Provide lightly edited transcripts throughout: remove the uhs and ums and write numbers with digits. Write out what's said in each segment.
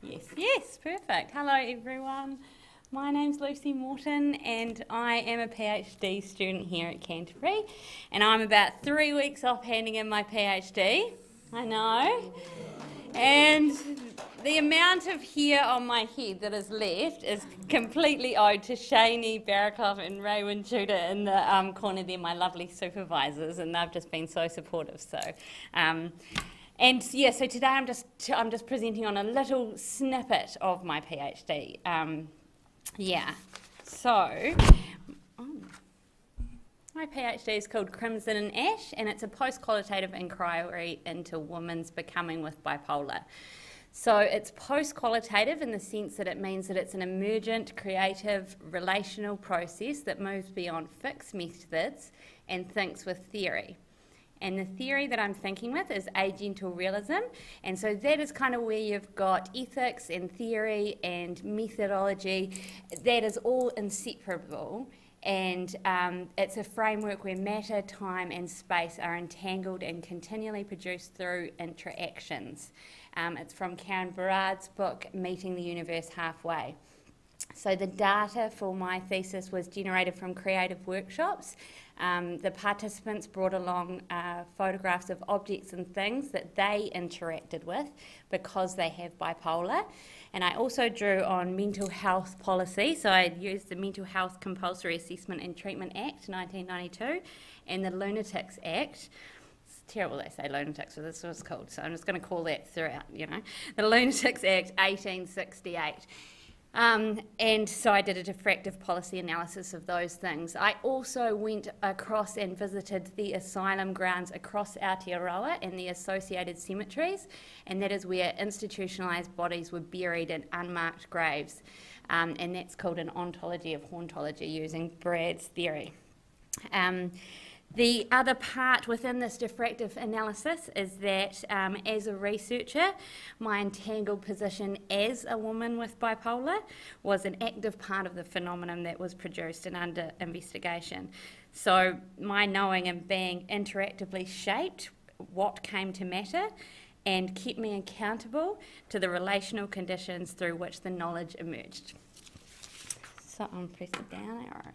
Yes, perfect. Hello everyone. My name's Lucy Morten and I am a PhD student here at Canterbury, and I'm about 3 weeks off handing in my PhD. I know. And the amount of hair on my head that is left is completely owed to Shaney Barraclough and Raywin Tudor in the corner there, my lovely supervisors, and they've just been so supportive. So today I'm just presenting on a little snippet of my PhD. My PhD is called Crimson and Ash, and it's a post-qualitative inquiry into women's becoming with bipolar. So it's post-qualitative in the sense that it means that it's an emergent, creative, relational process that moves beyond fixed methods and thinks with theory. And the theory that I'm thinking with is agental realism, and so that is kind of where you've got ethics and theory and methodology. That is all inseparable, and it's a framework where matter, time and space are entangled and continually produced through interactions. It's from Karen Barrad's book, Meeting the Universe Halfway. So the data for my thesis was generated from creative workshops. The participants brought along photographs of objects and things that they interacted with because they have bipolar. And I also drew on mental health policy. So I used the Mental Health Compulsory Assessment and Treatment Act 1992 and the Lunatics Act. It's terrible they say lunatics, but this was called, so I'm just going to call that throughout, the Lunatics Act 1868. And so I did a diffractive policy analysis of those things. I also went across and visited the asylum grounds across Aotearoa and the associated cemeteries, and that is where institutionalised bodies were buried in unmarked graves, and that's called an ontology of hauntology using Brad's theory. The other part within this diffractive analysis is that as a researcher, my entangled position as a woman with bipolar was an active part of the phenomenon that was produced and under investigation. So my knowing and being interactively shaped what came to matter and kept me accountable to the relational conditions through which the knowledge emerged. So I'm pressing down arrow.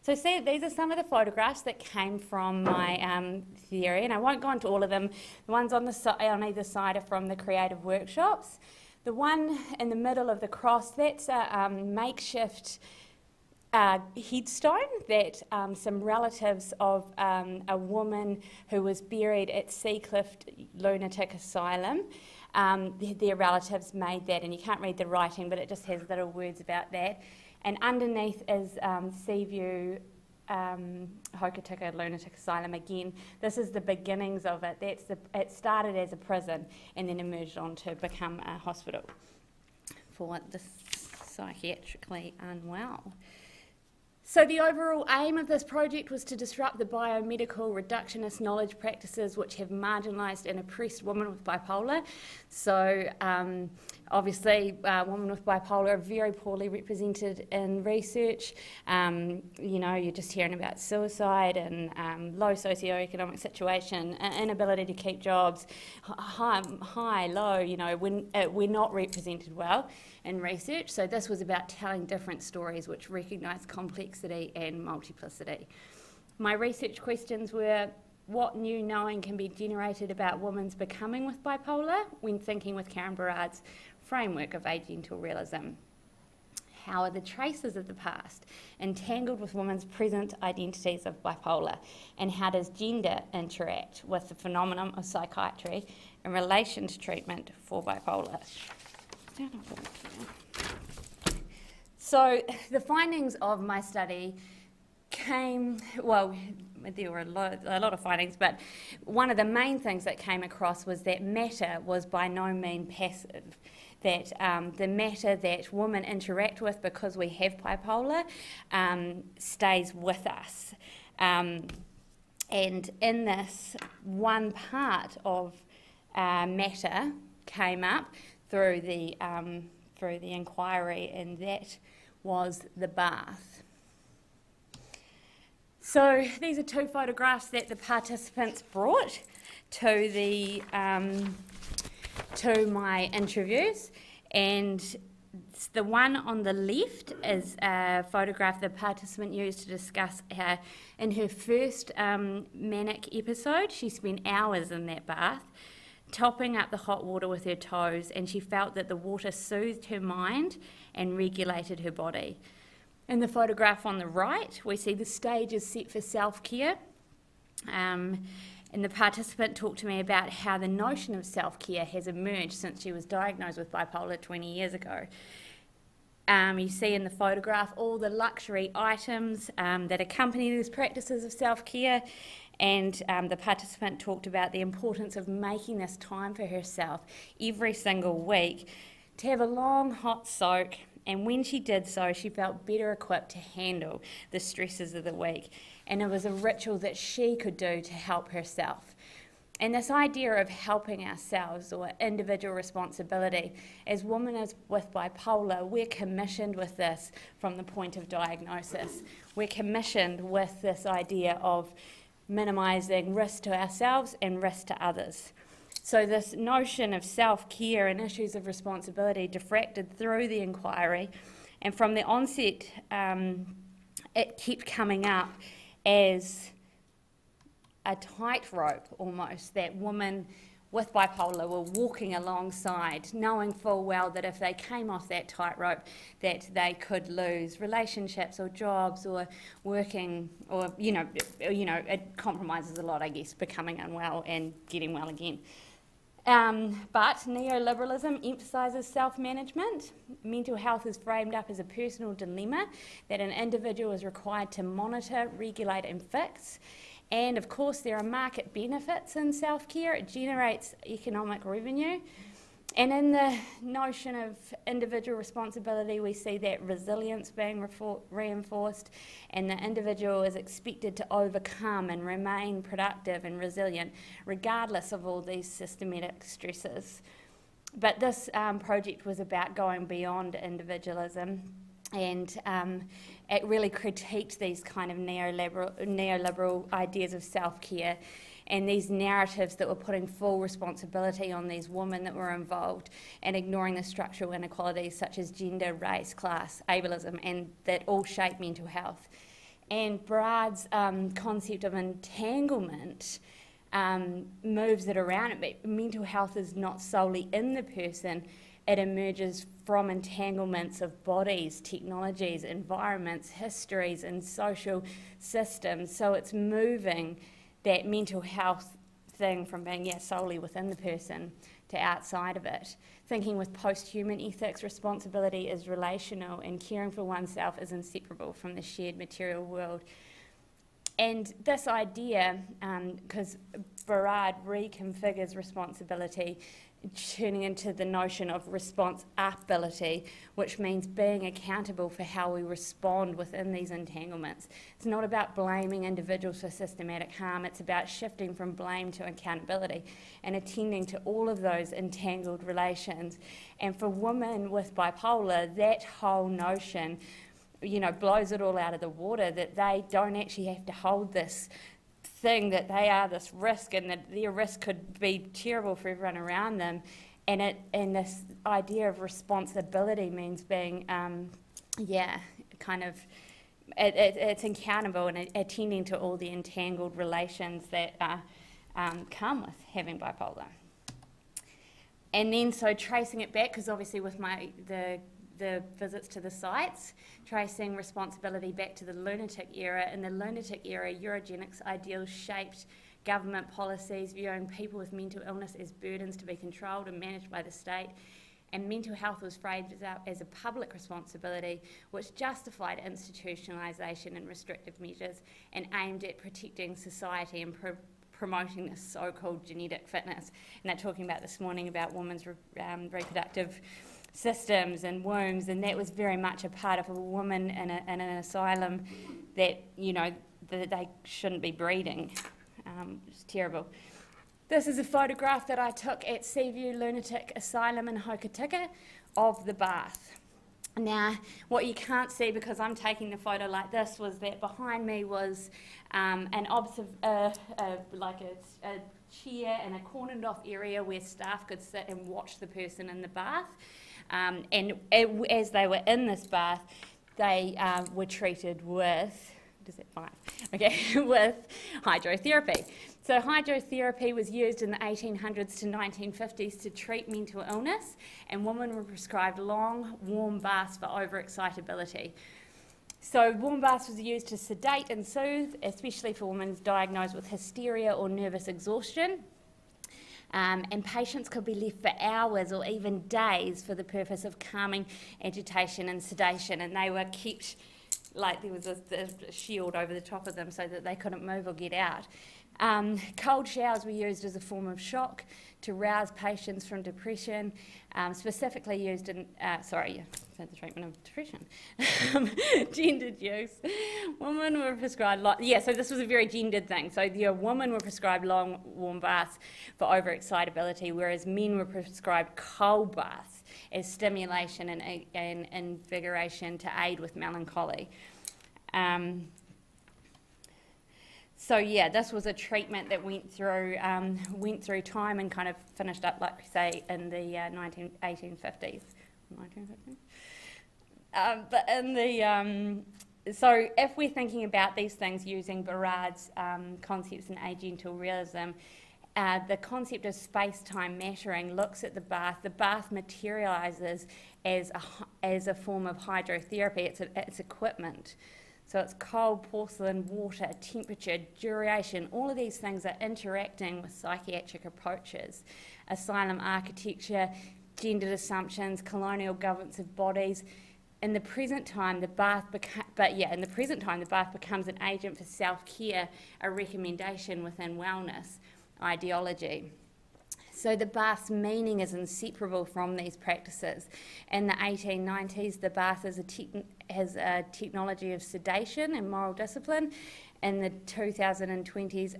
So see, these are some of the photographs that came from my theory, and I won't go into all of them. The ones on either side are from the creative workshops. The one in the middle of the cross, that's a makeshift headstone that some relatives of a woman who was buried at Seacliff Lunatic Asylum, their relatives made that, and you can't read the writing, but it just has little words about that. And underneath is Seaview Hokitika Lunatic Asylum. Again, this is the beginnings of it. It started as a prison and then emerged on to become a hospital for the psychiatrically unwell. So the overall aim of this project was to disrupt the biomedical reductionist knowledge practices which have marginalised and oppressed women with bipolar. So obviously women with bipolar are very poorly represented in research. You're just hearing about suicide and low socioeconomic situation, inability to keep jobs, high, low, we're not represented well in research. So this was about telling different stories which recognise complexity and multiplicity. My research questions were: what new knowing can be generated about women's becoming with bipolar when thinking with Karen Barrad's framework of agental realism? How are the traces of the past entangled with women's present identities of bipolar? And how does gender interact with the phenomenon of psychiatry in relation to treatment for bipolar? So the findings of my study came, well, there were a lot of findings, but one of the main things that came across was that matter was by no means passive, that the matter that women interact with because we have bipolar stays with us. And in this, one part of matter came up through the inquiry, and that was the bath. So these are two photographs that the participants brought to the to my interviews, And the one on the left is a photograph the participant used to discuss how in her first manic episode, she spent hours in that bath, topping up the hot water with her toes, and she felt that the water soothed her mind and regulated her body. In the photograph on the right, we see the stage is set for self-care. And the participant talked to me about how the notion of self-care has emerged since she was diagnosed with bipolar 20 years ago. You see in the photograph all the luxury items that accompany these practices of self-care, and the participant talked about the importance of making this time for herself every single week to have a long hot soak, and when she did so, she felt better equipped to handle the stresses of the week. And it was a ritual that she could do to help herself. And this idea of helping ourselves, or individual responsibility, as women with bipolar, we're commissioned with this from the point of diagnosis. We're commissioned with this idea of minimising risk to ourselves and risk to others. So this notion of self-care and issues of responsibility diffracted through the inquiry, and from the onset it kept coming up as a tightrope almost that women with bipolar were walking alongside, knowing full well that if they came off that tightrope that they could lose relationships or jobs or working, or it compromises a lot, I guess, becoming unwell and getting well again. But neoliberalism emphasises self-management. Mental health is framed up as a personal dilemma that an individual is required to monitor, regulate and fix. And of course there are market benefits in self-care. It generates economic revenue. And in the notion of individual responsibility, we see that resilience being reinforced, and the individual is expected to overcome and remain productive and resilient regardless of all these systematic stresses. But this project was about going beyond individualism, and it really critiqued these kind of neoliberal ideas of self-care and these narratives that were putting full responsibility on these women that were involved and ignoring the structural inequalities such as gender, race, class, ableism, and that all shape mental health. And Brad's concept of entanglement moves it around. Mental health is not solely in the person, it emerges from entanglements of bodies, technologies, environments, histories, and social systems. So it's moving that mental health thing from being solely within the person to outside of it. Thinking with post-human ethics, responsibility is relational and caring for oneself is inseparable from the shared material world. And this idea, because Barad reconfigures responsibility, turning into the notion of responsibility, which means being accountable for how we respond within these entanglements. It's not about blaming individuals for systematic harm, it's about shifting from blame to accountability and attending to all of those entangled relations. And for women with bipolar, that whole notion, blows it all out of the water, that they don't actually have to hold this thing, that they are this risk and that their risk could be terrible for everyone around them. And this idea of responsibility means being, it's accountable and attending to all the entangled relations that come with having bipolar. And then so tracing it back, because obviously with the visits to the sites, tracing responsibility back to the lunatic era. In the lunatic era, eugenics ideals shaped government policies, viewing people with mental illness as burdens to be controlled and managed by the state. And mental health was framed as a public responsibility, which justified institutionalisation and restrictive measures and aimed at protecting society and promoting this so-called genetic fitness. And they're talking about this morning about women's reproductive systems and wombs, and that was very much a part of a woman in an asylum that, that they shouldn't be breeding. It's terrible. This is a photograph that I took at Seaview Lunatic Asylum in Hokitika of the bath. Now, what you can't see, because I'm taking the photo like this, was that behind me was a chair in a cornered off area where staff could sit and watch the person in the bath. As they were in this bath, they were treated with, with hydrotherapy. So hydrotherapy was used in the 1800s to 1950s to treat mental illness, and women were prescribed long, warm baths for overexcitability. So warm baths was used to sedate and soothe, especially for women diagnosed with hysteria or nervous exhaustion. And patients could be left for hours or even days for the purpose of calming agitation and sedation, and they were kept like there was a shield over the top of them so that they couldn't move or get out. Cold showers were used as a form of shock to rouse patients from depression, specifically used in, for the treatment of depression. Gendered use. Women were prescribed, so this was a very gendered thing. So women were prescribed long warm baths for overexcitability, whereas men were prescribed cold baths as stimulation and invigoration to aid with melancholy. This was a treatment that went through time and kind of finished up, like we say, in the 1850s. So if we're thinking about these things using Berard's concepts in agental realism, the concept of space-time mattering looks at the bath. The bath materialises as a form of hydrotherapy. It's equipment. So it's cold, porcelain, water, temperature, duration, all of these things are interacting with psychiatric approaches. Asylum architecture, gendered assumptions, colonial governance of bodies. In the present time, the bath becomes an agent for self-care, a recommendation within wellness ideology. So the bath's meaning is inseparable from these practices. In the 1890s, the bath has a technology of sedation and moral discipline. In the 2020s,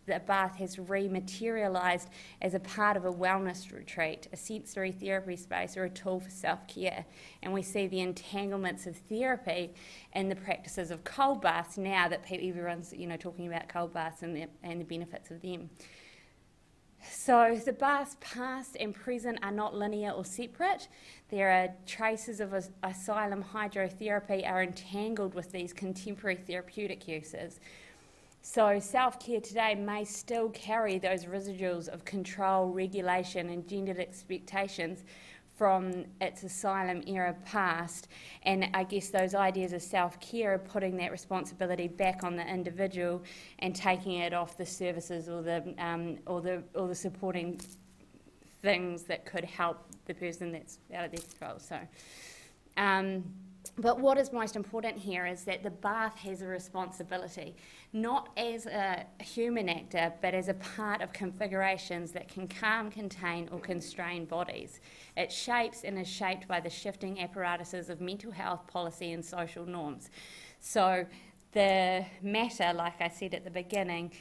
the bath has rematerialised as a part of a wellness retreat, a sensory therapy space, or a tool for self-care. And we see the entanglements of therapy in the practices of cold baths now that everyone's talking about cold baths and the benefits of them. So the baths past and present are not linear or separate. There are traces of asylum hydrotherapy are entangled with these contemporary therapeutic uses. So self-care today may still carry those residuals of control, regulation and gendered expectations from its asylum era past, and I guess those ideas of self-care are putting that responsibility back on the individual and taking it off the services or the supporting things that could help the person that's out of their control. So, but what is most important here is that the bath has a responsibility, not as a human actor, but as a part of configurations that can calm, contain or constrain bodies. It shapes and is shaped by the shifting apparatuses of mental health, policy and social norms. So the matter, like I said at the beginning,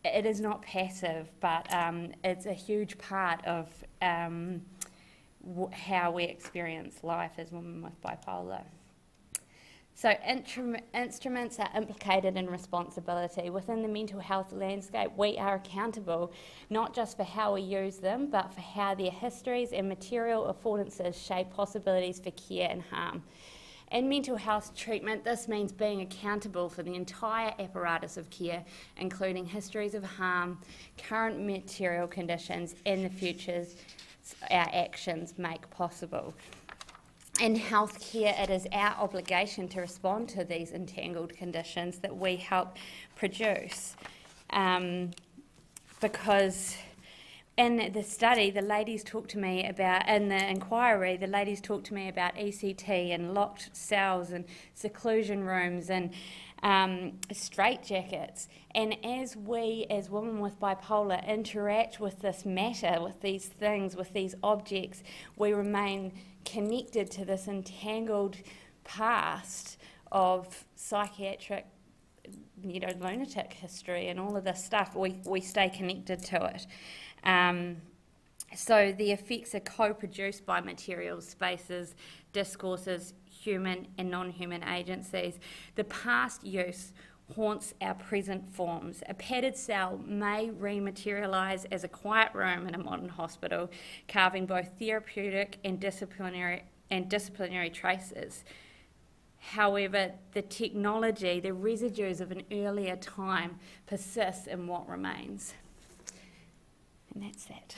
it is not passive, but it's a huge part of how we experience life as women with bipolar. So instruments are implicated in responsibility. Within the mental health landscape, we are accountable not just for how we use them, but for how their histories and material affordances shape possibilities for care and harm. In mental health treatment, this means being accountable for the entire apparatus of care, including histories of harm, current material conditions, and the futures our actions make possible. In healthcare, it is our obligation to respond to these entangled conditions that we help produce. Because in the study, the ladies talked to me about, in the inquiry, the ladies talked to me about ECT and locked cells and seclusion rooms and straitjackets. And as we, as women with bipolar, interact with this matter, with these things, with these objects, we remain connected to this entangled past of psychiatric, lunatic history and all of this stuff. We stay connected to it. So the effects are co-produced by materials, spaces, discourses, human and non-human agencies. The past use haunts our present forms. A padded cell may rematerialise as a quiet room in a modern hospital, carving both therapeutic and disciplinary traces. However, the technology, the residues of an earlier time, persists in what remains. And that's that.